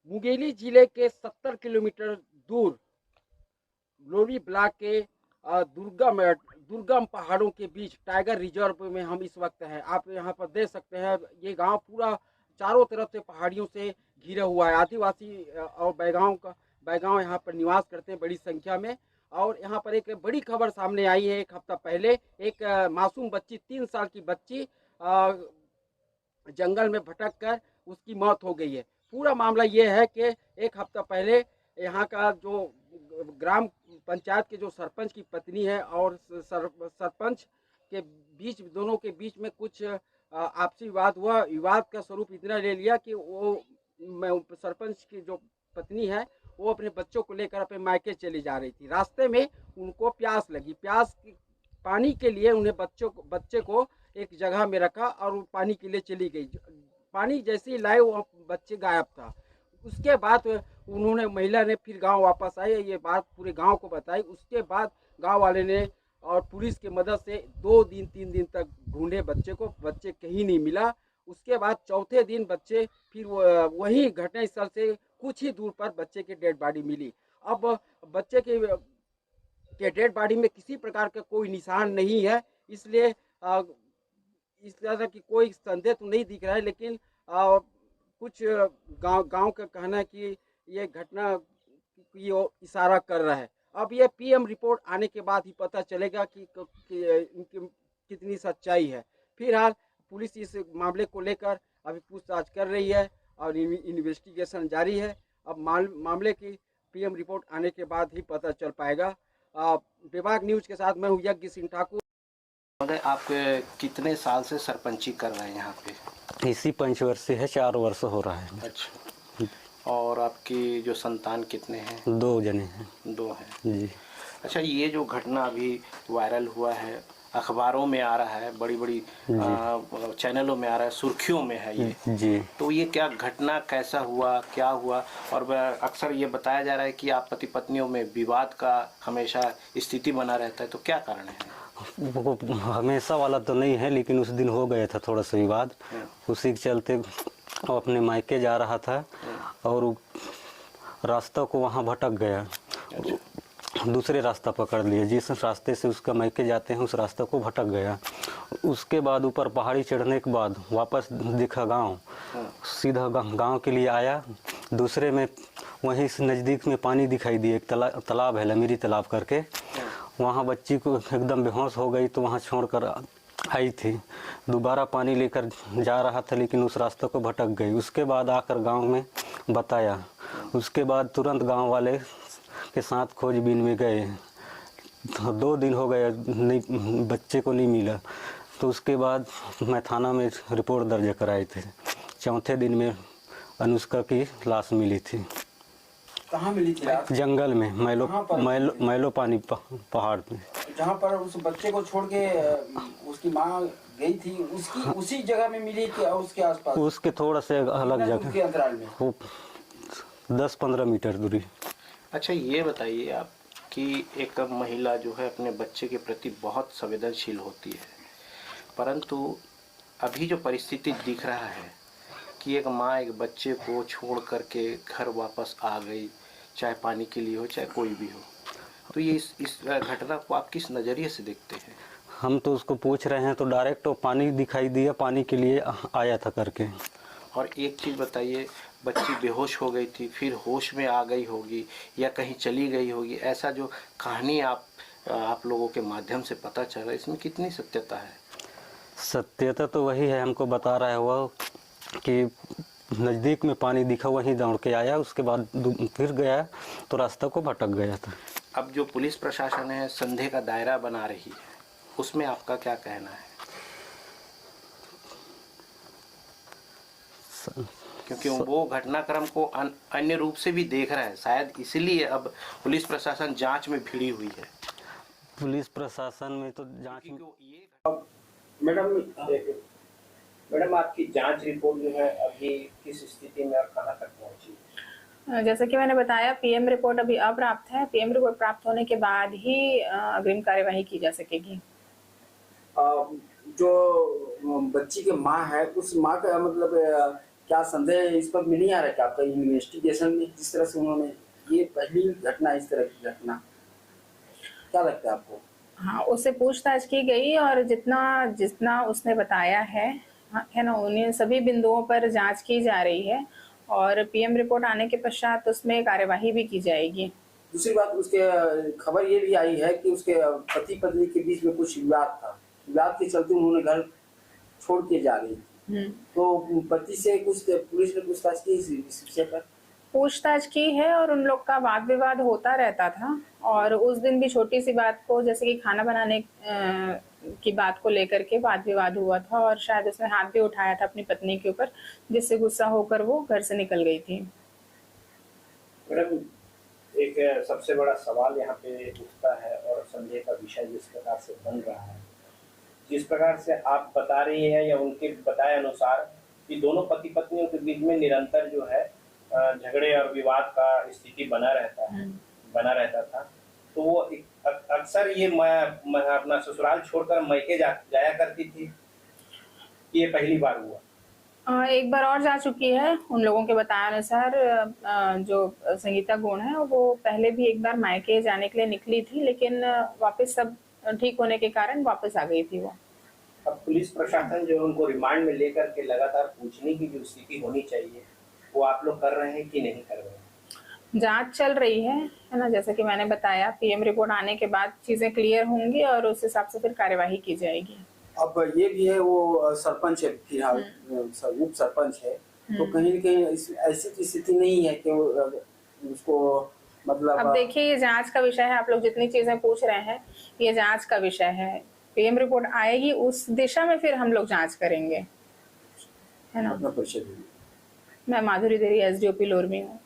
मुंगेली जिले के 70 किलोमीटर दूर लोरी ब्लॉक के दुर्गम पहाड़ों के बीच टाइगर रिजर्व में हम इस वक्त हैं। आप यहाँ पर देख सकते हैं, ये गांव पूरा चारों तरफ से पहाड़ियों से घिरा हुआ है। आदिवासी और बैगांव यहाँ पर निवास करते हैं बड़ी संख्या में। और यहाँ पर एक बड़ी खबर सामने आई है। एक हफ्ता पहले एक मासूम बच्ची, 3 साल की बच्ची जंगल में भटक कर उसकी मौत हो गई है। पूरा मामला ये है कि एक हफ्ता पहले यहाँ का जो ग्राम पंचायत के जो सरपंच की पत्नी है और सरपंच के बीच, दोनों के बीच में कुछ आपसी विवाद हुआ। विवाद का स्वरूप इतना ले लिया कि सरपंच की जो पत्नी है वो अपने बच्चों को लेकर अपने मायके चली जा रही थी। रास्ते में उनको प्यास लगी। पानी के लिए उन्हें बच्चे को एक जगह में रखा और वो पानी के लिए चली गई। पानी जैसे ही लाए वो बच्चे गायब था। उसके बाद उन्होंने, महिला ने फिर गांव वापस आई, ये बात पूरे गांव को बताई। उसके बाद गांव वाले ने और पुलिस की मदद से 2 दिन 3 दिन तक ढूंढे बच्चे को, बच्चे कहीं नहीं मिला। उसके बाद चौथे दिन बच्चे फिर वही घटनास्थल से कुछ ही दूर पर बच्चे की डेड बॉडी मिली। अब बच्चे के डेड बॉडी में किसी प्रकार का कोई निशान नहीं है, इसलिए इस तरह की कोई संदेह तो नहीं दिख रहा है। लेकिन कुछ गांव का कहना है कि ये घटना की ओर इशारा कर रहा है। अब ये पीएम रिपोर्ट आने के बाद ही पता चलेगा कि इनकी कितनी सच्चाई है। फिलहाल पुलिस इस मामले को लेकर अभी पूछताछ कर रही है और इन्वेस्टिगेशन जारी है। अब मामले की पीएम रिपोर्ट आने के बाद ही पता चल पाएगा। विभाग न्यूज के साथ मैं हूँ यज्ञ सिंह ठाकुर। आप कितने साल से सरपंची कर रहे हैं यहाँ पे? इसी पंचवर्षीय है, 4 वर्ष हो रहा है। अच्छा, और आपकी जो संतान कितने हैं? 2 जने हैं। 2 हैं जी। अच्छा, ये जो घटना अभी वायरल हुआ है, अखबारों में आ रहा है, बड़ी बड़ी चैनलों में आ रहा है, सुर्खियों में है ये जी। तो ये क्या घटना, कैसा हुआ, क्या हुआ? और अक्सर ये बताया जा रहा है कि आप पति पत्नियों में विवाद का हमेशा स्थिति बना रहता है, तो क्या कारण है? वो हमेशा वाला तो नहीं है, लेकिन उस दिन हो गया था थोड़ा सा विवाद। उसी के चलते वो अपने मायके जा रहा था और रास्ता को वहाँ भटक गया। दूसरे रास्ता पकड़ लिया, जिस रास्ते से उसका मायके जाते हैं उस रास्ता को भटक गया। उसके बाद ऊपर पहाड़ी चढ़ने के बाद वापस दिखा गांव, सीधा गांव के लिए आया। दूसरे में वहीं से नज़दीक में पानी दिखाई दिया, एक तालाब है, लमीरी तालाब करके। वहाँ बच्ची को एकदम बेहोश हो गई तो वहाँ छोड़कर आई थी। दोबारा पानी लेकर जा रहा था लेकिन उस रास्ते को भटक गई। उसके बाद आकर गांव में बताया। उसके बाद तुरंत गांव वाले के साथ खोजबीन में गए। 2 दिन हो गए, नहीं, बच्चे को नहीं मिला। तो उसके बाद मैं थाना में रिपोर्ट दर्ज कराए थे। चौथे दिन में अनुष्का की लाश मिली थी। कहाँ मिली थी लाश? जंगल में, मैलो पानी पहाड़ में, जहाँ पर उस बच्चे को छोड़ के उसकी माँ गई थी, उसी जगह में मिली कि उसके आसपास? उसके थोड़ा से अलग जगह, के अंतराल में, वो 10-15 मीटर दूरी। अच्छा, ये बताइए आप कि एक महिला जो है अपने बच्चे के प्रति बहुत संवेदनशील होती है, परंतु अभी जो परिस्थिति दिख रहा है कि एक माँ एक बच्चे को छोड़ करके घर वापस आ गई, चाहे पानी के लिए हो चाहे कोई भी हो, तो ये इस घटना को आप किस नज़रिए से देखते हैं? हम तो उसको पूछ रहे हैं तो डायरेक्ट तो पानी दिखाई दिया, पानी के लिए आया था करके। और एक चीज़ बताइए, बच्ची बेहोश हो गई थी, फिर होश में आ गई होगी या कहीं चली गई होगी, ऐसा जो कहानी आप लोगों के माध्यम से पता चल रहा है, इसमें कितनी सत्यता है? सत्यता तो वही है, हमको बता रहा है वो कि नज़दीक में पानी दिखा, वहीं दौड़ के आया। उसके बाद फिर गया तो रास्ता को भटक गया था। अब जो पुलिस प्रशासन है संदेह का दायरा बना रही है, उसमें आपका क्या कहना है? क्योंकि वो घटनाक्रम को अन्य रूप से भी देख रहा है, शायद इसलिए अब पुलिस प्रशासन जांच में भिड़ी हुई है। पुलिस प्रशासन में तो जांच में मैडम आपकी जांच रिपोर्ट जो है अभी किस स्थिति में और कहां तक पहुंची? जैसा कि मैंने बताया, पीएम रिपोर्ट अभी अप्राप्त है। पीएम रिपोर्ट प्राप्त होने के बाद ही अग्रिम कार्यवाही की जा सकेगी। जो बच्ची की माँ है, उस माँ का मतलब क्या संदेह इस पर मिल नहीं आ रहा कि आपका इन्वेस्टिगेशन में जिस तरह से उन्होंने, ये पहली घटना इस तरह की घटना, क्या लगता है आपको? हाँ, उससे पूछताछ की गई और जितना जितना उसने बताया है ना, उन्हें सभी बिंदुओं पर जांच की जा रही है और पीएम रिपोर्ट आने के पश्चात उसमें कार्यवाही भी की जाएगी। दूसरी बात, उसके खबर ये भी आई है कि उसके पति पत्नी के बीच में कुछ विवाद था, विवाद के चलते उन्होंने घर छोड़ के जा रही थी, तो पति से कुछ पुलिस ने पूछताछ की इस विषय पर? पूछताछ की है और उन लोग का वाद विवाद होता रहता था और उस दिन भी छोटी सी बात को, जैसे कि खाना बनाने की बात को लेकर के वाद विवाद हुआ था और शायद उसने हाथ भी उठाया था अपनी पत्नी के ऊपर, जिससे गुस्सा होकर वो घर से निकल गई थी। मैडम, एक सबसे बड़ा सवाल यहाँ पे उठता है और संदेह का विषय जिस प्रकार से बन रहा है, जिस प्रकार से आप बता रही हैं या उनके बताए अनुसार कि दोनों पति पत्नियों के बीच में निरंतर जो है झगड़े और विवाद का स्थिति बना रहता था, तो वो अक्सर ये मैं अपना ससुराल छोड़कर मैके जाया करती थी, ये पहली बार हुआ? एक बार और जा चुकी है। उन लोगों के बताए अनुसार जो संगीता गुण है वो पहले भी एक बार मायके जाने के लिए निकली थी, लेकिन वापस सब ठीक होने के कारण वापस आ गई थी वो। अब पुलिस प्रशासन जो उनको रिमांड में लेकर के लगातार पूछने की जो स्थिति होनी चाहिए वो आप लोग कर रहे हैं कि नहीं कर रहे हैं? जांच चल रही है ना, जैसे कि मैंने बताया, पीएम रिपोर्ट आने के बाद चीजें क्लियर होंगी और उस हिसाब से फिर कार्यवाही की जाएगी। अब ये भी है, वो सरपंच है फिलहाल, उप सरपंच है, तो कहीं न कहीं ऐसी स्थिति नहीं है कि उसको मतलब। अब देखिए, ये जांच का विषय है। आप लोग जितनी चीजें पूछ रहे हैं ये जांच का विषय है। पीएम रिपोर्ट आएगी, उस दिशा में फिर हम लोग जांच करेंगे, है ना। अपना परिचय दीजिए। मैं माधुरी देवी, एसडीओपी लोरमी हूँ।